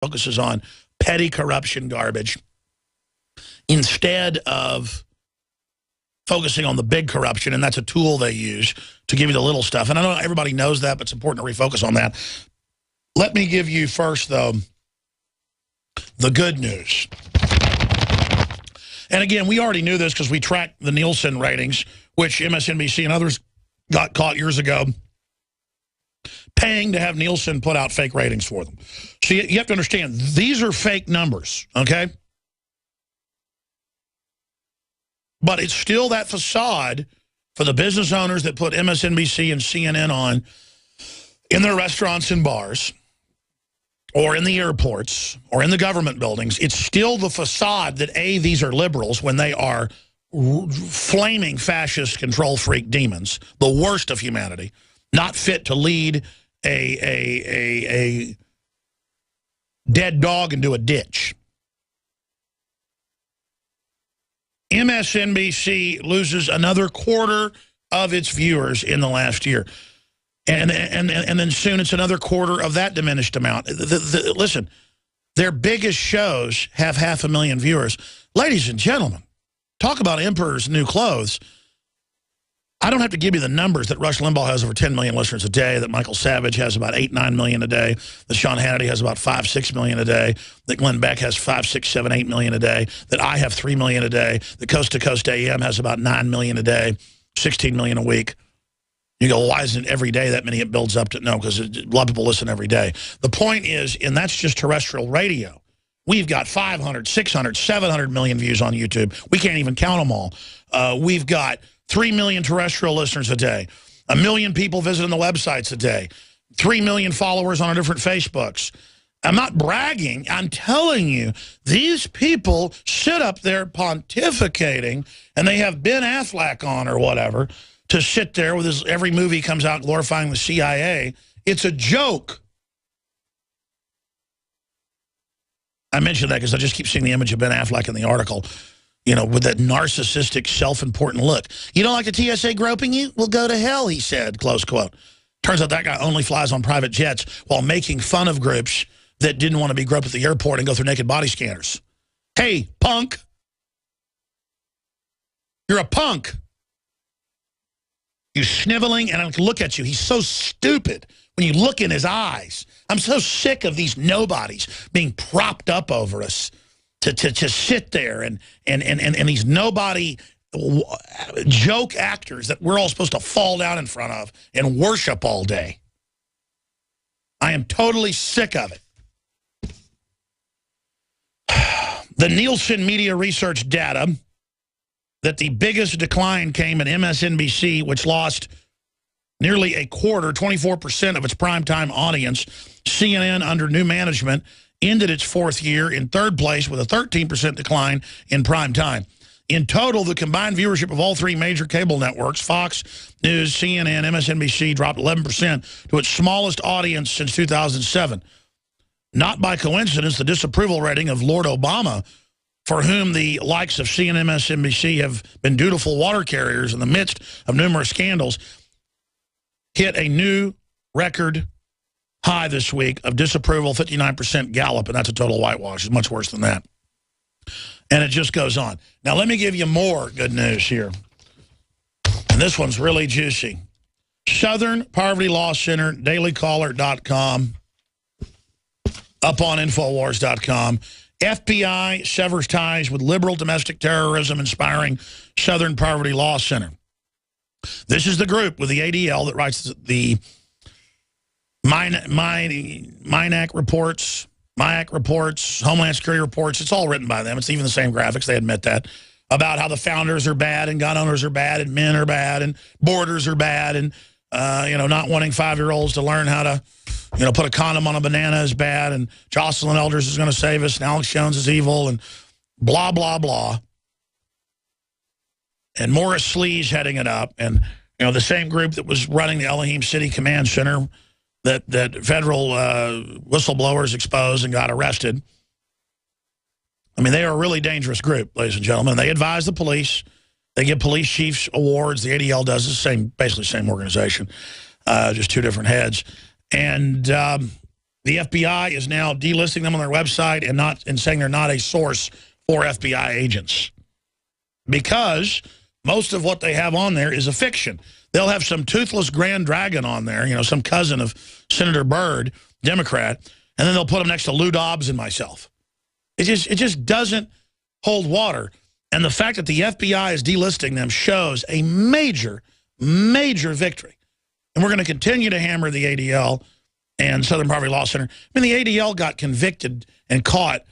focuses on petty corruption garbage instead of focusing on the big corruption, and that's a tool they use to give you the little stuff. And I know everybody knows that, but it's important to refocus on that. Let me give you first, though, the good news. And again, we already knew this because we tracked the Nielsen ratings, which MSNBC and others got caught years ago paying to have Nielsen put out fake ratings for them. So you have to understand, these are fake numbers, okay? But it's still that facade for the business owners that put MSNBC and CNN on in their restaurants and bars, or in the airports, or in the government buildings. It's still the facade that, A, these are liberals when they are flaming fascist control freak demons, the worst of humanity, not fit to lead a dead dog into a ditch. MSNBC loses another quarter of its viewers in the last year. And then soon it's another quarter of that diminished amount. Listen, their biggest shows have 500,000 viewers. Ladies and gentlemen, talk about emperor's new clothes. I don't have to give you the numbers that Rush Limbaugh has over 10 million listeners a day, that Michael Savage has about 8-9 million a day, that Sean Hannity has about 5-6 million a day, that Glenn Beck has 5, 6, 7, 8 million a day, that I have 3 million a day, that Coast to Coast AM has about 9 million a day, 16 million a week. You go, why isn't it every day that many it builds up to? No, because a lot of people listen every day. The point is, and that's just terrestrial radio. We've got 500, 600, 700 million views on YouTube. We can't even count them all. We've got 3 million terrestrial listeners a day, 1 million people visiting the websites a day, 3 million followers on our different Facebooks. I'm not bragging. I'm telling you, these people sit up there pontificating, and they have Ben Affleck on or whatever to sit there with his, every movie comes out glorifying the CIA. It's a joke. I mentioned that because I just keep seeing the image of Ben Affleck in the article, you know, with that narcissistic, self-important look. You don't like the TSA groping you? Well, go to hell, he said, close quote. Turns out that guy only flies on private jets while making fun of groups that didn't want to be groped at the airport and go through naked body scanners. Hey, punk. You're a punk. You sniveling, and I can look at you. He's so stupid when you look in his eyes. I'm so sick of these nobodies being propped up over us to sit there and these nobody joke actors that we're all supposed to fall down in front of and worship all day. I am totally sick of it. The Nielsen media research data that the biggest decline came in MSNBC, which lost nearly a quarter, 24% of its primetime audience. CNN, under new management, ended its fourth year in third place with a 13% decline in prime time. In total, the combined viewership of all three major cable networks, Fox News, CNN, MSNBC, dropped 11% to its smallest audience since 2007. Not by coincidence, the disapproval rating of Lord Obama, for whom the likes of CNN and MSNBC have been dutiful water carriers in the midst of numerous scandals, hit a new record high this week of disapproval, 59% Gallup, and that's a total whitewash. It's much worse than that. And it just goes on. Now, let me give you more good news here. And this one's really juicy. Southern Poverty Law Center, dailycaller.com, up on Infowars.com. FBI severs ties with liberal domestic terrorism inspiring Southern Poverty Law Center. This is the group with the ADL that writes the MINAC reports, MIAC reports, Homeland Security reports. It's all written by them. It's even the same graphics. They admit that. About how the founders are bad and gun owners are bad and men are bad and borders are bad and, you know, not wanting 5-year-olds to learn how to, you know, put a condom on a banana is bad, and Jocelyn Elders is going to save us, and Alex Jones is evil, and blah, blah, blah. And Morris Slee's heading it up. And, you know, the same group that was running the Elohim City Command Center that federal whistleblowers exposed and got arrested. I mean, they are a really dangerous group, ladies and gentlemen. They advise the police. They give police chiefs awards. The ADL does the same, basically same organization, just two different heads. And the The FBI is now delisting them on their website and saying they're not a source for FBI agents. Because most of what they have on there is a fiction. They'll have some toothless Grand Dragon on there, you know, some cousin of Senator Byrd, Democrat, and then they'll put them next to Lou Dobbs and myself. It just doesn't hold water. And the fact that the FBI is delisting them shows a major, major victory. And we're going to continue to hammer the ADL and Southern Poverty Law Center. I mean, the ADL got convicted and caught,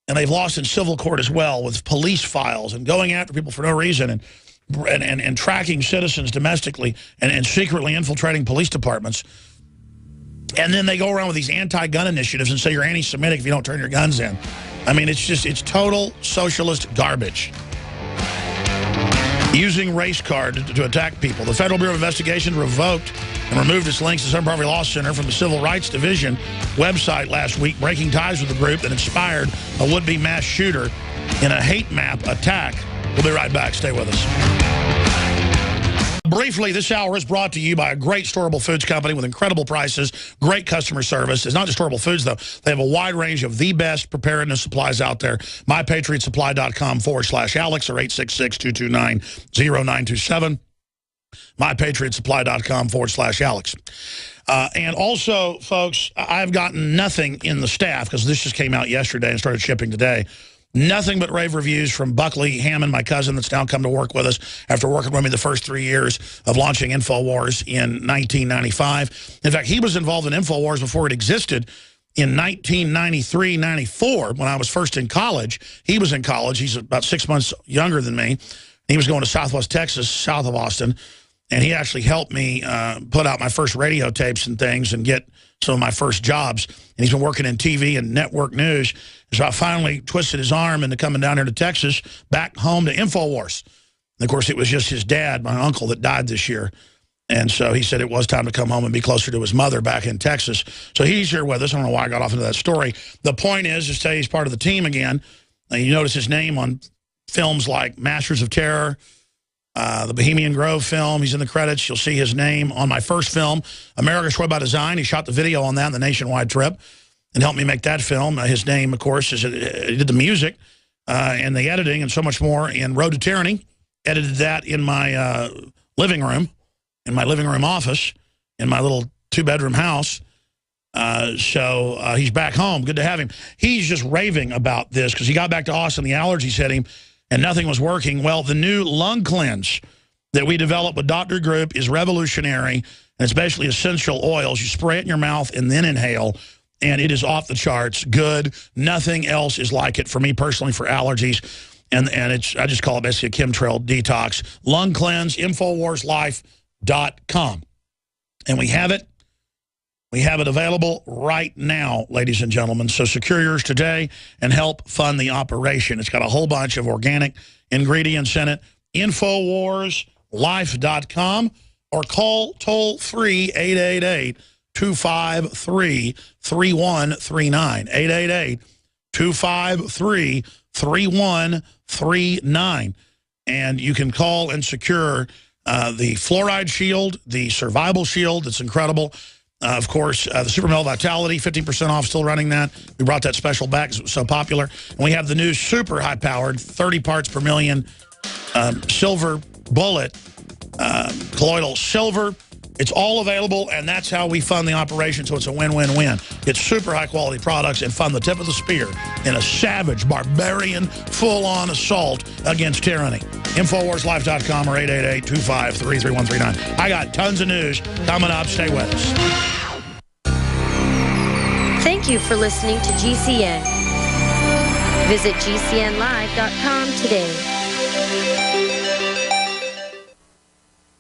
and they've lost in civil court as well with police files and going after people for no reason and tracking citizens domestically and secretly infiltrating police departments. And then they go around with these anti-gun initiatives and say you're anti-Semitic if you don't turn your guns in. I mean, it's total socialist garbage. Using race card to attack people. The Federal Bureau of Investigation revoked and removed its links to Southern Poverty Law Center from the Civil Rights Division website last week, breaking ties with the group that inspired a would-be mass shooter in a hate map attack. We'll be right back. Stay with us. Briefly, this hour is brought to you by a great storable foods company with incredible prices, great customer service. It's not just storable foods, though. They have a wide range of the best preparedness supplies out there. MyPatriotSupply.com/Alex or 866-229-0927. MyPatriotSupply.com/Alex. And also, folks, I've gotten nothing in the staff, because this just came out yesterday and started shipping today. Nothing but rave reviews from Buckley Hammond, my cousin that's now come to work with us after working with me the first 3 years of launching InfoWars in 1995. In fact, he was involved in InfoWars before it existed in 1993-94 when I was first in college. He was in college. He's about 6 months younger than me. He was going to Southwest Texas, south of Austin, and he actually helped me put out my first radio tapes and things and get some of my first jobs. And he's been working in TV and network news. So I finally twisted his arm into coming down here to Texas, back home to InfoWars. And of course, it was just his dad, my uncle, that died this year. And so he said it was time to come home and be closer to his mother back in Texas. So he's here with us. I don't know why I got off into that story. The point is to say he's part of the team again. You notice his name on films like Masters of Terror, the Bohemian Grove film. He's in the credits. You'll see his name on my first film, America Destroyed by Design. He shot the video on that in the nationwide trip and helped me make that film. His name, of course, is he did the music and the editing and so much more in Road to Tyranny. Edited that in my living room, in my living room office, in my little 2-bedroom house. So he's back home. Good to have him. He's just raving about this because he got back to Austin. The allergies hit him and nothing was working. Well, the new lung cleanse that we developed with Dr. Group is revolutionary. And it's basically essential oils. You spray it in your mouth and then inhale. And it is off the charts. Good. Nothing else is like it for me personally for allergies. And it's, I just call it basically a chemtrail detox. Lung cleanse, InfoWarsLife.com. And we have it. We have it available right now, ladies and gentlemen. So secure yours today and help fund the operation. It's got a whole bunch of organic ingredients in it. InfoWarsLife.com or call toll-free 888-253-3139. 888-253-3139. And you can call and secure the fluoride shield, the survival shield. It's incredible. Of course, the Super Male Vitality, 15% off, still running that. We brought that special back because it was so popular. And we have the new super high-powered, 30 parts per million silver bullet, colloidal silver. It's all available, and that's how we fund the operation, so it's a win-win-win. It's super high-quality products and fund the tip of the spear in a savage, barbarian, full-on assault against tyranny. InfoWarsLife.com or 888-253-3139. I got tons of news coming up. Stay with us. Thank you for listening to GCN. Visit GCNlive.com today.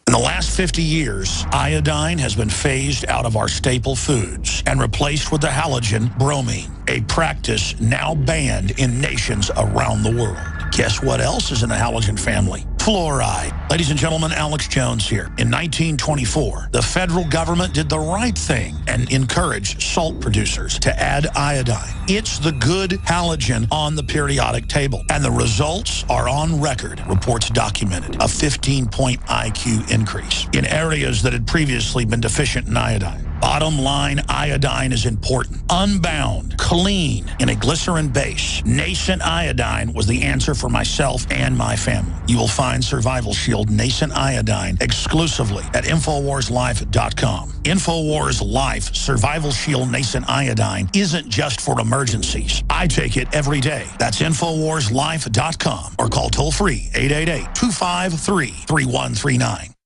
In the last 50 years, iodine has been phased out of our staple foods and replaced with the halogen bromine, a practice now banned in nations around the world. Guess what else is in the halogen family? Fluoride. Ladies and gentlemen, Alex Jones here. In 1924, the federal government did the right thing and encouraged salt producers to add iodine. It's the good halogen on the periodic table. And the results are on record. Reports documented a 15-point IQ increase in areas that had previously been deficient in iodine. Bottom line, iodine is important. Unbound, clean, in a glycerin base. Nascent iodine was the answer for myself and my family. You will find Survival Shield Nascent Iodine exclusively at InfoWarsLife.com. InfoWars Life Survival Shield Nascent Iodine isn't just for emergencies. I take it every day. That's InfoWarsLife.com or call toll-free 888-253-3139.